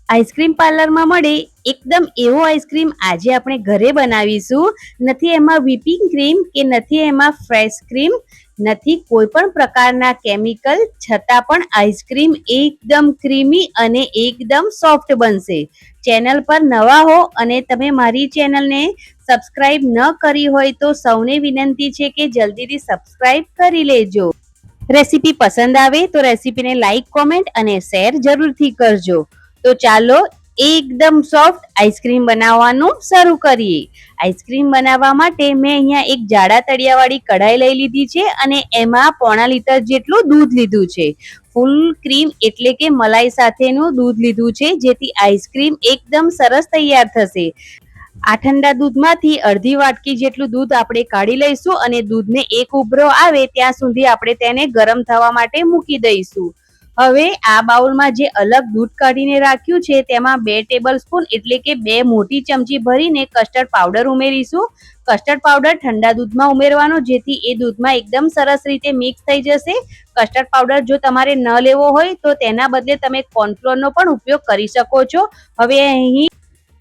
Ice cream પાર્લરમાં મળે એકદમ એવો આઈસ્ક્રીમ આજે આપણે ઘરે બનાવીશું. નથી એમાં વ્હીપિંગ ક્રીમ કે નથી એમાં ફ્રેશ ક્રીમ, નથી કોઈ પણ પ્રકારના કેમિકલ, છતાં પણ આઈસ્ક્રીમ એકદમ ક્રીમી અને એકદમ સોફ્ટ બનશે. ચેનલ પર નવા હો અને તમે મારી ચેનલને સબસ્ક્રાઇબ ન કરી હોય તો સૌને વિનંતી છે કે જલ્દીથી સબસ્ક્રાઇબ કરી લેજો. રેસીપી પસંદ આવે તો રેસીપીને લાઈક, કોમેન્ટ અને શેર જરૂરથી કરજો. તો ચાલો એકદમ સોફ્ટ આઈસ્ક્રીમ બનાવવાનું શરૂ કરીએ. આઈસ્ક્રીમ બનાવવા માટે મેં અહીંયા એક જાડા તળિયાવાળી કઢાઈ લઈ લીધી છે અને એમાં 1.5 લીટર જેટલું દૂધ લીધું છે. ફૂલ ક્રીમ એટલે કે મલાઈ સાથેનું દૂધ લીધું છે, જેથી આઈસ્ક્રીમ એકદમ સરસ તૈયાર થશે. આ ઠંડા દૂધમાંથી અડધી વાટકી જેટલું દૂધ આપણે કાઢી લઈશું અને દૂધને એક ઉભરો આવે ત્યાં સુધી આપણે તેને ગરમ થવા માટે મૂકી દઈશું. હવે આ બાઉલમાં જે અલગ દૂધ કાઢીને રાખ્યું છે તેમાં 2 ટેબલ સ્પૂન એટલે કે 2 મોટી ચમચી ભરીને કસ્ટર્ડ પાવડર ઉમેરીશું. કસ્ટર્ડ પાવડર ઠંડા દૂધમાં ઉમેરવાનો, જેથી એ દૂધમાં એકદમ સરસ રીતે મિક્સ થઈ જશે. કસ્ટર્ડ પાવડર જો તમારે ન લેવો હોય તો તેના બદલે તમે કોર્નફ્લોરનો પણ ઉપયોગ કરી શકો છો. હવે અહીં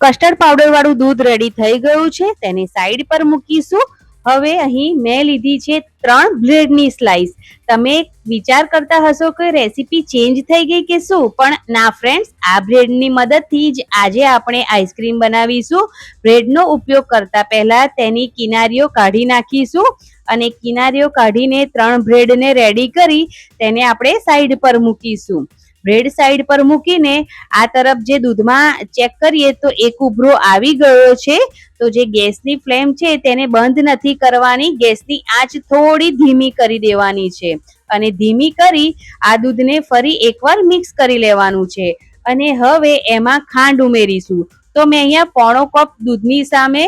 કસ્ટર્ડ પાવડર વાળું દૂધ રેડી થઈ ગયું છે, તેને સાઈડ પર મૂકીશું. હવે અહીં મેં લીધી છે 3 બ્રેડની સ્લાઇસ. તમે વિચાર કરતા હશો કે રેસીપી ચેન્જ થઈ ગઈ કે શું, પણ ના ફ્રેન્ડ્સ, આ બ્રેડની મદદથી જ આજે આપણે આઈસ્ક્રીમ બનાવીશું. બ્રેડનો ઉપયોગ કરતા પહેલા તેની કિનારીઓ કાઢી નાખીશું અને કિનારીઓ કાઢીને 3 બ્રેડને રેડી કરી તેને આપણે સાઈડ પર મૂકીશું. બ્રેડ સાઈડ પર મૂકીને આ તરફ જે દૂધમાં ચેક કરીએ તો એક ઉભરો આવી ગયો છે. તો જે ગેસની ફ્લેમ છે તેને બંધ નથી કરવાની, ગેસની આંચ થોડી ધીમી કરી દેવાની છે અને ધીમી કરી આ દૂધને ફરી એકવાર મિક્સ કરી લેવાનું છે. અને હવે એમાં ખાંડ ઉમેરીશું. તો મેં અહીંયા 1/4 કપ દૂધની સામે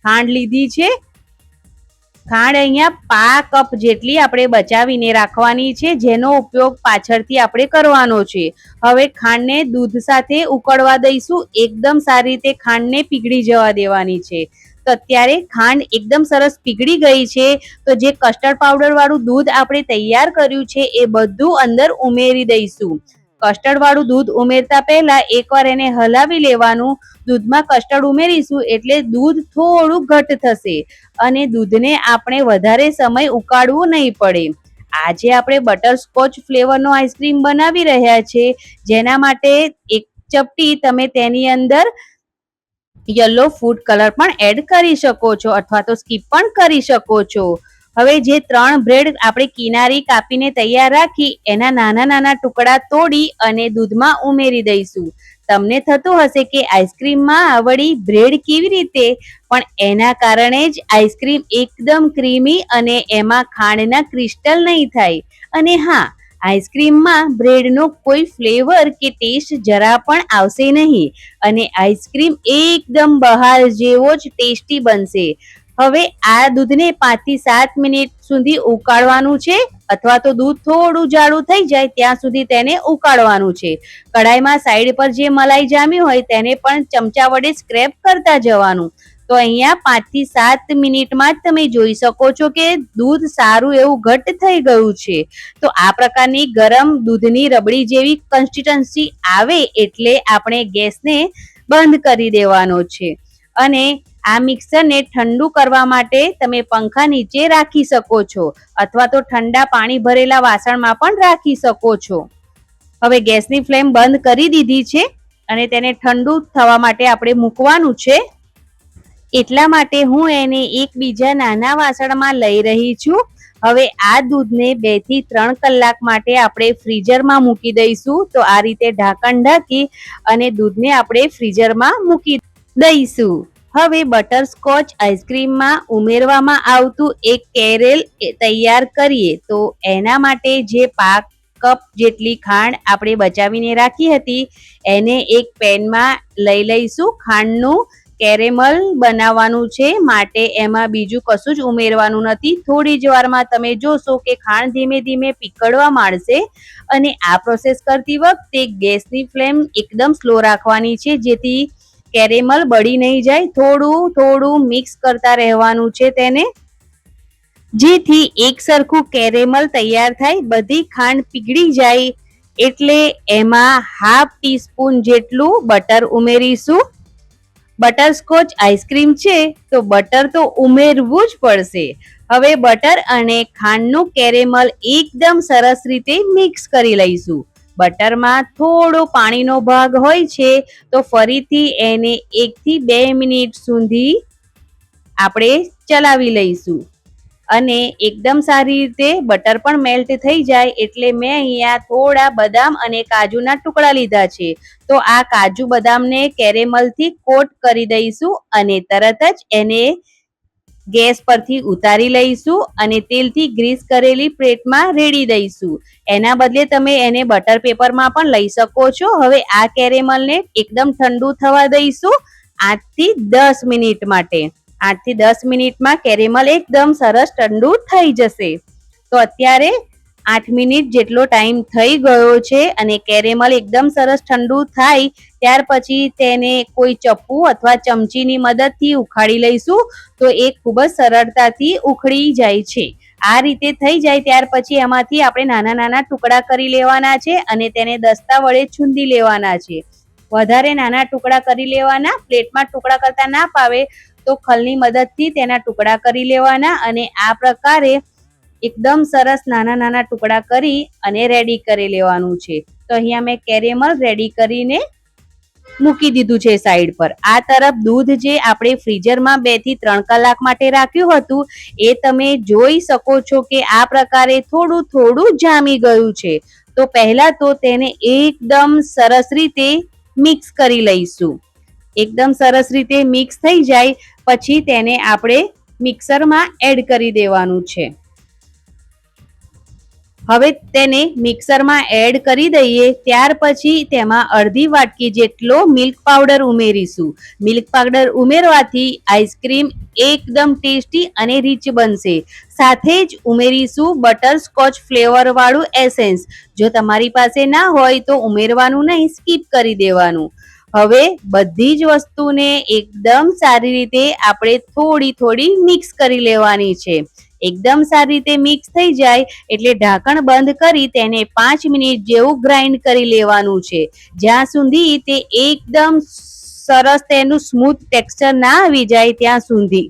ખાંડ લીધી છે. ખાંડ અહીંયા 1/2 કપ જેટલી આપણે બચાવીને રાખવાની છે, જેનો ઉપયોગ પાછળથી આપણે કરવાનો છે. હવે ખાંડને દૂધ સાથે ઉકળવા દઈશું. એકદમ સારી રીતે ખાંડને પીગળી જવા દેવાની છે. તો અત્યારે ખાંડ એકદમ સરસ પીગળી ગઈ છે. તો જે કસ્ટર્ડ પાવડર વાળું દૂધ આપણે તૈયાર કર્યું છે એ બધું અંદર ઉમેરી દઈશું. કસ્ટર્ડ વાળું દૂધ ઉમેરતા પહેલા એકવાર એને હલાવી લેવાનું. દૂધમાં કસ્ટર્ડ ઉમેરીશું એટલે દૂધ થોડું ઘટ થશે અને દૂધને આપણે વધારે સમય ઉકાળવું નહીં પડે. આજે આપણે બટરસ્કોચ ફ્લેવરનો આઈસ્ક્રીમ બનાવી રહ્યા છે, જેના માટે એક ચપટી તમે તેની અંદર યલો ફૂડ કલર પણ એડ કરી શકો છો અથવા તો સ્કીપ પણ કરી શકો છો. હવે જે 3 બ્રેડ આપણે કિનારી કાપીને તૈયાર રાખી એના નાના નાના ટુકડા તોડી અને દૂધમાં ઉમેરી દઈશું. તમને થતું હશે કે આઈસ્ક્રીમમાં આવડી બ્રેડ કેવી રીતે, પણ એના કારણે જ આઈસ્ક્રીમ એકદમ ક્રીમી અને એમાં ખાંડના ક્રિસ્ટલ નહીં થાય. અને હા, આઈસ્ક્રીમમાં બ્રેડનો કોઈ ફ્લેવર કે ટેસ્ટ જરા પણ આવશે નહીં અને આઈસ્ક્રીમ એકદમ બહાર જેવો જ ટેસ્ટી બનશે. હવે આ દૂધને 5 થી 7 મિનિટ સુધી ઉકાળવાનું છે અથવા તો દૂધ થોડું જાડું થઈ જાય ત્યાં સુધી તેને ઉકાળવાનું છે. કઢાઈમાં સાઈડ પર જે મલાઈ જામી હોય તેને પણ ચમચા વડે સ્ક્રેપ કરતા જવાનું. તો અહીંયા 5 થી 7 મિનિટમાં જ તમે જોઈ શકો છો કે દૂધ સારું એવું ઘટ્ટ થઈ ગયું છે. તો આ પ્રકારની ગરમ દૂધની રબડી જેવી કન્સિસ્ટન્સી આવે એટલે આપણે ગેસને બંધ કરી દેવાનો છે અને આ મિક્સરને ઠંડુ કરવા માટે તમે પંખા નીચે રાખી શકો છો અથવા તો ઠંડા પાણી ભરેલા વાસણમાં પણ રાખી શકો છો. હવે ગેસની ફ્લેમ બંધ કરી દીધી છે અને તેને ઠંડુ થવા માટે આપણે મૂકવાનું છે. એટલા માટે હું એને એક બીજા નાના વાસણમાં લઈ રહી છું. હવે આ દૂધને 2 થી 3 કલાક માટે આપણે ફ્રીઝરમાં મૂકી દઈશું. તો આ રીતે ઢાંકણ ઢાંકી અને દૂધને આપણે ફ્રીઝરમાં મૂકી દઈશું. હવે બટરસ્કોચ આઈસ્ક્રીમમાં ઉમેરવામાં આવતું એક કેરેલ તૈયાર કરીએ. તો એના માટે જે 5 કપ જેટલી ખાંડ આપણે બચાવીને રાખી હતી એને એક પેનમાં લઈ લઈશું. ખાંડનું કેરેમલ બનાવવાનું છે માટે એમાં બીજું કશું જ ઉમેરવાનું નથી. થોડી જ વારમાં તમે જોશો કે ખાંડ ધીમે ધીમે પીકળવા માંડશે અને આ પ્રોસેસ કરતી વખતે ગેસની ફ્લેમ એકદમ સ્લો રાખવાની છે, જેથી કેરેમલ બળી નહીં જાય. થોડું થોડું મિક્સ કરતા રહેવાનું છે તેને, જેથી એક સરખું કેરેમલ તૈયાર થાય, બધી ખાંડ પીગળી જાય એટલે એમાં હાફ ટીસ્પૂન જેટલું બટર ઉમેરીશું. બટરસ્કોચ આઈસ્ક્રીમ છે તો બટર તો ઉમેરવું જ પડશે. હવે બટર અને ખાંડનું કેરેમલ એકદમ સરસ રીતે મિક્સ કરી લઈશું. બટરમાં થોડો પાણીનો ભાગ હોય છે તો ફરીથી એને 1 થી 2 મિનિટ સુધી આપણે ચલાવી લઈશું અને એકદમ સારી રીતે બટર પણ મેલ્ટ થઈ જાય એટલે મેં અહીંયા થોડા બદામ અને કાજુના ટુકડા લીધા છે. તો આ કાજુ બદામને કેરેમલથી કોટ કરી દઈશું અને તરત જ એને ગેસ પરથી ઉતારી લઈશું અને તેલથી ગ્રીસ કરેલી પ્લેટમાં રેડી દઈશું. એના બદલે તમે એને બટર પેપરમાં પણ લઈ શકો છો. હવે આ કેરેમલને એકદમ ઠંડુ થવા દઈશું 8 થી 10 મિનિટ માટે. 8 થી 10 મિનિટમાં કેરેમલ એકદમ સરસ ઠંડુ થઈ જશે. તો અત્યારે 8 મિનિટ જેટલો ટાઈમ થઈ ગયો છે અને કેરેમલ એકદમ સરસ ઠંડુ થાય ત્યાર પછી તેને કોઈ ચપ્પુ અથવા ચમચીની મદદથી ઉખાડી લઈશું તો એ ખૂબ જ સરળતાથી ઉખડી જાય છે. આ રીતે થઈ જાય ત્યાર પછી એમાંથી આપણે નાના નાના ટુકડા કરી લેવાના છે અને તેને દસ્તા વડે છૂંદી લેવાના છે. વધારે નાના ટુકડા કરી લેવાના. પ્લેટમાં ટુકડા કરતા ના ફાવે તો ખલની મદદથી તેના ટુકડા કરી લેવાના અને આ પ્રકારે એકદમ સરસ નાના નાના ટુકડા કરી અને રેડી કરી લેવાનું છે. તો અહીંયા મેં કેરેમલ રેડી કરીને મૂકી દીધું છે સાઈડ પર. આ તરફ દૂધ જે આપણે ફ્રીઝરમાં 2 થી 3 કલાક માટે રાખ્યું હતું એ તમે જોઈ શકો છો કે આ પ્રકારે થોડું થોડું જામી ગયું છે. તો પહેલા તો તેને એકદમ સરસ રીતે મિક્સ કરી લઈશું. એકદમ સરસ રીતે મિક્સ થઈ જાય પછી તેને આપણે મિક્સરમાં એડ કરી દેવાનું છે. હવે તેને મિક્સરમાં એડ કરી દઈએ ત્યાર પછી તેમાં અડધી વાટકી જેટલો મિલ્ક પાવડર ઉમેરીશું. મિલ્ક પાવડર ઉમેરવાથી આઈસ્ક્રીમ એકદમ ટેસ્ટી અને રીચ બનશે. સાથે જ ઉમેરીશું બટરસ્કોચ ફ્લેવર વાળું એસેન્સ. જો તમારી પાસે ના હોય તો ઉમેરવાનું નહીં, સ્કીપ કરી દેવાનું. હવે બધી જ વસ્તુને એકદમ સારી રીતે આપણે થોડી થોડી મિક્સ કરી લેવાની છે. એકદમ સારી રીતે મિક્સ થઈ જાય એટલે ઢાંકણ બંધ કરી તેને 5 મિનિટ જેવું ગ્રાઇન્ડ કરી લેવાનું છે. જ્યાં સુધી તે એકદમ સરસ તેનું સ્મૂથ ટેક્સચર ના આવી જાય ત્યાં સુધી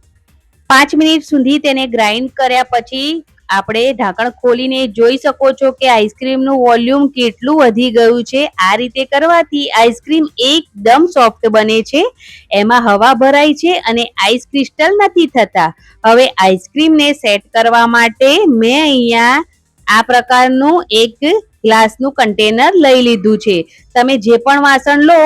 5 મિનિટ સુધી તેને ગ્રાઇન્ડ કર્યા પછી આપણે ઢાંકણ ખોલીને જોઈ શકો છો કે આઈસ્ક્રીમનું વોલ્યુમ કેટલું વધી ગયું છે. આ રીતે કરવાથી આઈસ્ક્રીમ એકદમ સોફ્ટ બને છે. એમાં હવા ભરાય છે અને આઈસ ક્રિસ્ટલ નથી થતા. હવે આઈસ્ક્રીમને સેટ કરવા માટે મેં અહીંયા આ પ્રકારનું એક ગ્લાસનું કન્ટેનર લઈ લીધું છે. તમે જે પણ વાસણ લો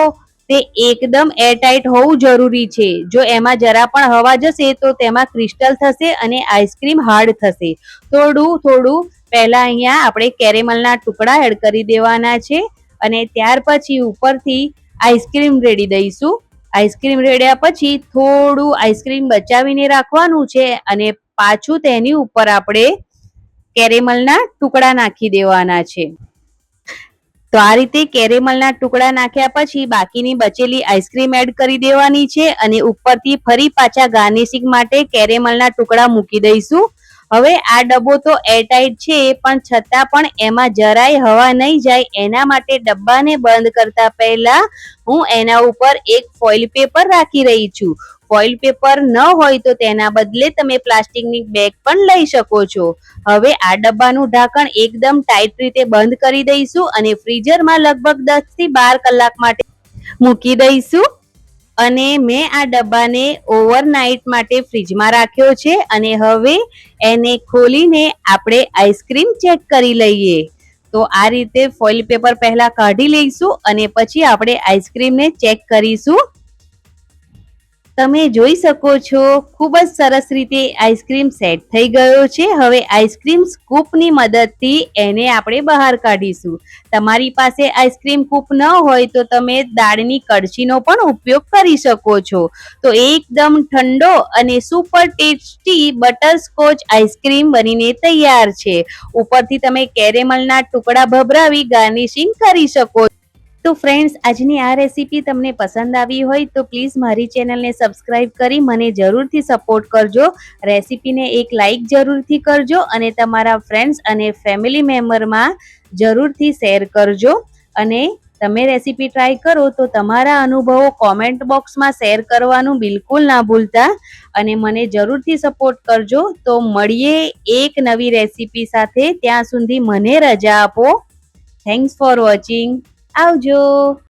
તે એકદમ એરટાઇટ હોવું જરૂરી છે. જો એમાં જરા પણ હવા જશે તો તેમાં ક્રિસ્ટલ થશે અને આઈસ્ક્રીમ હાર્ડ થશે. થોડું થોડું પહેલા અહીંયા આપણે કેરેમલના ટુકડા એડ કરી દેવાના છે અને ત્યાર પછી ઉપરથી આઈસ્ક્રીમ રેડી દઈશું. આઈસ્ક્રીમ રેડ્યા પછી થોડું આઈસ્ક્રીમ બચાવીને રાખવાનું છે અને પાછું તેની ઉપર આપણે કેરેમલના ટુકડા નાખી દેવાના છે. તો આ રીતે કેરેમલના ટુકડા નાખ્યા પછી બાકીની બચેલી આઈસ્ક્રીમ એડ કરી દેવાની છે અને ઉપરથી ફરી પાછા ગાર્નિશિંગ માટે કેરેમલના ટુકડા મૂકી દઈશું. હવે આ ડબ્બો તો એરટાઇટ છે પણ છતાં પણ એમાં જરાય હવા નહીં જાય એના માટે ડબ્બાને બંધ કરતા પહેલા હું એના ઉપર એક ફોઇલ પેપર રાખી રહી છું. ફોઇલ પેપર ન હોય તો તેના બદલે તમે પ્લાસ્ટિકની બેગ પણ લઈ શકો છો. હવે આ ડબ્બાનું ઢાંકણ એકદમ ટાઈટ રીતે બંધ કરી દઈશું અને ફ્રીઝરમાં લગભગ 10 થી 12 કલાક માટે મૂકી દઈશું. અને મેં આ ડબ્બાને ઓવરનાઇટ માટે ફ્રીજમાં રાખ્યો છે અને હવે એને ખોલીને આપણે આઈસ્ક્રીમ ચેક કરી લઈએ. તો આ રીતે ફોઇલ પેપર પહેલા કાઢી લઈશું અને પછી આપણે આઈસ્ક્રીમને ચેક કરીશું. તમે જોઈ શકો છો ખૂબ જ સરસ રીતે આઈસ્ક્રીમ સેટ થઈ ગયો છે. હવે આઈસ્ક્રીમ સ્કૂપની મદદથી એને આપણે બહાર કાઢીશું. તમારી પાસે આઈસ્ક્રીમ કૂપ ન હોય તો તમે દાળની કળશીનો પણ ઉપયોગ કરી શકો છો. તો એકદમ ઠંડો અને સુપર ટેસ્ટી બટરસ્કોચ આઈસ્ક્રીમ બનીને તૈયાર છે. ઉપરથી તમે કેરેમલના ટુકડા ભભરાવી ગાર્નિશિંગ કરી શકો. તો ફ્રેન્ડ્સ, આજની આ રેસીપી તમને પસંદ આવી હોય તો પ્લીઝ મારી ચેનલને સબસ્ક્રાઇબ કરી મને જરૂરથી સપોર્ટ કરજો. રેસીપીને એક લાઈક જરૂરથી કરજો અને તમારા ફ્રેન્ડ્સ અને ફેમિલી મેમ્બરમાં જરૂરથી શેર કરજો. અને તમે રેસીપી ટ્રાય કરો તો તમારા અનુભવો કોમેન્ટ બોક્સમાં શેર કરવાનું બિલકુલ ના ભૂલતા અને મને જરૂરથી સપોર્ટ કરજો. તો મળીએ એક નવી રેસીપી સાથે. ત્યાં સુધી મને રજા આપો. Thanks for watching. આવજો.